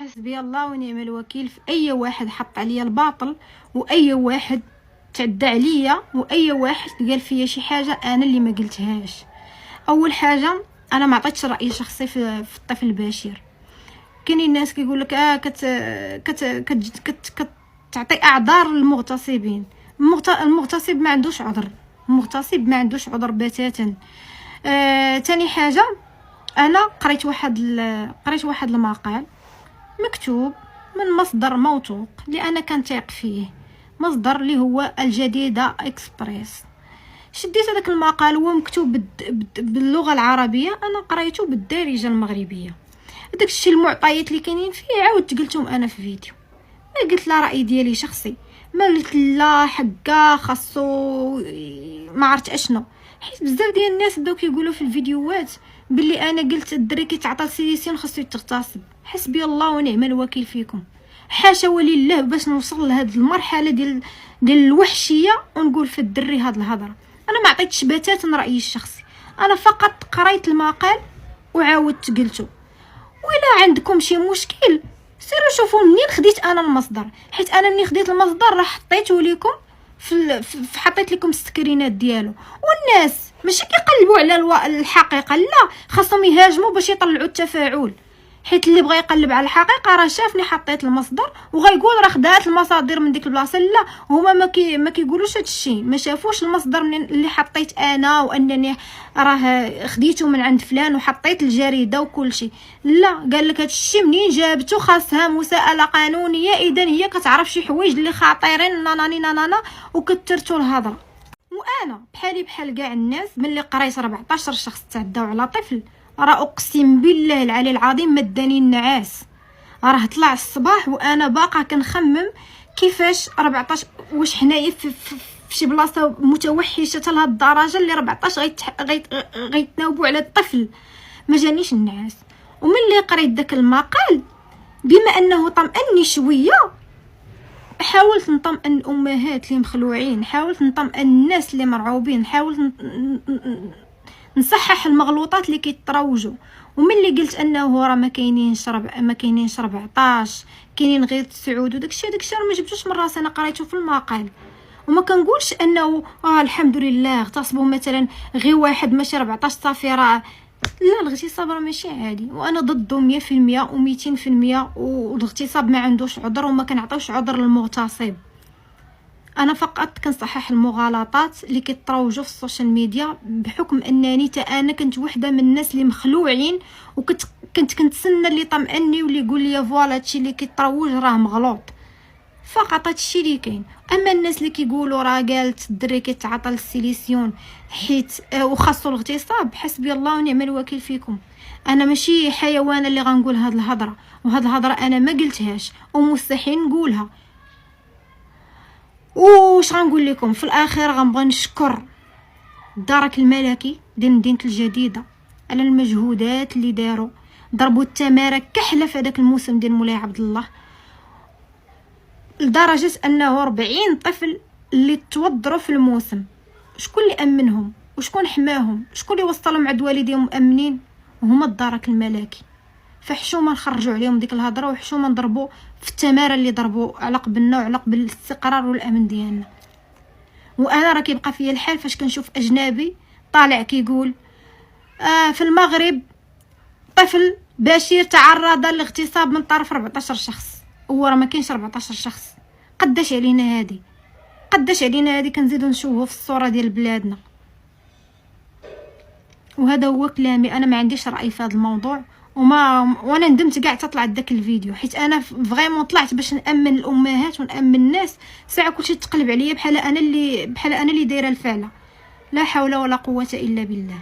حسبي الله ونعم الوكيل في اي واحد حط عليا الباطل، واي واحد تعدى عليا، واي واحد قال فيا شي حاجه انا اللي ما قلتهاش. اول حاجه انا ما عطيتش راي شخصي في الطفل البشير. كاينين الناس كيقول لك كتعطي اعذار للمغتصبين. المغتصب ما عندوش عذر، المغتصب ما عندوش عذر بتاتا. تاني حاجه، انا قريت واحد المقال مكتوب من مصدر موثوق اللي انا كنثق فيه، مصدر اللي هو الجديدة اكسبريس. شديت هذاك المقال، هو مكتوب باللغه العربيه، انا قريته بالدارجه المغربيه. داك الشيء المعطيات اللي كاينين فيه عاودت قلتهم انا في فيديو. ما قلت لا راي ديالي شخصي، ما قلت لا حقا خاصو ما عرفت اشنو، حيت بزاف ديال الناس بداو كيقولوا في الفيديوهات باللي انا قلت الدري كيتعطى السيليسيون خاصو يتغتصب. حسبي الله ونعم الوكيل فيكم. حاشا ولله باش نوصل لهاد المرحله ديال الوحشيه ونقول في الدري هاد الهضره. انا ما عطيتش بتاتا رايي الشخصي، انا فقط قريت المقال وعاودت قلته. ولا عندكم شي مشكل سيروا شوفوا منين خديت انا المصدر، حيت انا منين خديت المصدر راه حطيته لكم حطيت لكم السكرينات ديالو. والناس ماشي كيقلبوا على الحقيقه، لا، خاصهم يهاجموا باش يطلعوا التفاعل، حيت اللي بغى يقلب على الحقيقه راه شافني حطيت المصدر وغيقول راه خدات المصادر من ديك البلاصه. لا، هما ما كيقولوش هذا الشيء، ما شافوش المصدر من اللي حطيت انا، وانني راه خديته من عند فلان وحطيت الجريده وكل شيء. لا، قال لك هذا الشيء منين جابته خاصها مساءله قانونيه، اذا هي كتعرف شي حوايج اللي خطيرين ناناني وكثرتوا الهضره. وانا بحالي بحال كاع الناس ملي قريت 14 شخص تعداو على طفل، راه اقسم بالله العلي العظيم ما داني النعاس. راه طلع الصباح وانا باقا كنخمم كيفاش 14، واش حنايا في شي بلاصه متوحشه حتى لهاد الدرجه اللي 14 غيتناوبوا على الطفل. ما جانيش النعاس. وملي قريت داك المقال بما انه طمأني شويه، حاولت نطمئن الامهات اللي مخلوعين، حاولت نطمئن الناس اللي مرعوبين، حاولت نصحح المغلوطات اللي كيتروجوا. وملي قلت انه راه ما كاينينش 14، كاينين غير 9 وداكشي راه ما جبتوش من راسي، انا قريته في المقال. وما كنقولش انه الحمد لله اغتصبوا مثلا غير واحد ماشي 14 صافي راه لا، الاغتصاب راه ماشي عادي، وانا ضده 100% و200%. والاغتصاب ما عندوش عذر وما كنعطيوش عذر للمغتصب. انا فقط كنصحح المغالطات اللي كيتروجوا في السوشيال ميديا، بحكم انني انا كنت وحده من الناس اللي مخلوعين، وكنت كنتسنى اللي طمئني واللي يقول لي فوالا هادشي اللي كيتروج راه مغلوط. فقط هادشي اللي كاين. اما الناس اللي كيقولوا راه قالت الدري كيتعاطى السيليسيون حيت وخاصو الاغتصاب، حسبي الله ونعم الوكيل فيكم. انا ماشي حيوان اللي غنقول هاد الهضره، وهاد الهضره انا ما قلتهاش ومستحيل نقولها. واش غنقول لكم في الاخير؟ غنبغي نشكر الدرك الملكي ديال مدينه الجديده على المجهودات اللي داروا، ضربوا التماره كحله في هذاك الموسم ديال مولاي عبد الله، لدرجه انه 40 طفل اللي توضروا في الموسم. شكون اللي امنهم وشكون حماهم؟ شكون اللي وصلهم عند والديهم مامنين؟ هما الدرك الملكي. فحشومه نخرجوا عليهم ديك الهضره، وحشومه نضربوا في التماره اللي ضربوا على قبلنا وعلى قبل الاستقرار والامن ديالنا. وانا راه كيبقى فيا الحال فاش كنشوف اجنبي طالع كيقول في المغرب طفل بشير تعرض للاغتصاب من طرف 14 شخص. هو راه ما كاينش 14 شخص. قداش علينا هادي كنزيدو نشوفو في الصوره ديال بلادنا. وهذا هو كلامي. انا ما عنديش راي في هذا الموضوع، وانا ندمت كاع تطلع داك الفيديو، حيت انا فريمون طلعت باش نامن الامهات ونامن الناس. ساعه كلشي تقلب عليا بحال انا اللي دايره الفعله. لا حول ولا قوه الا بالله.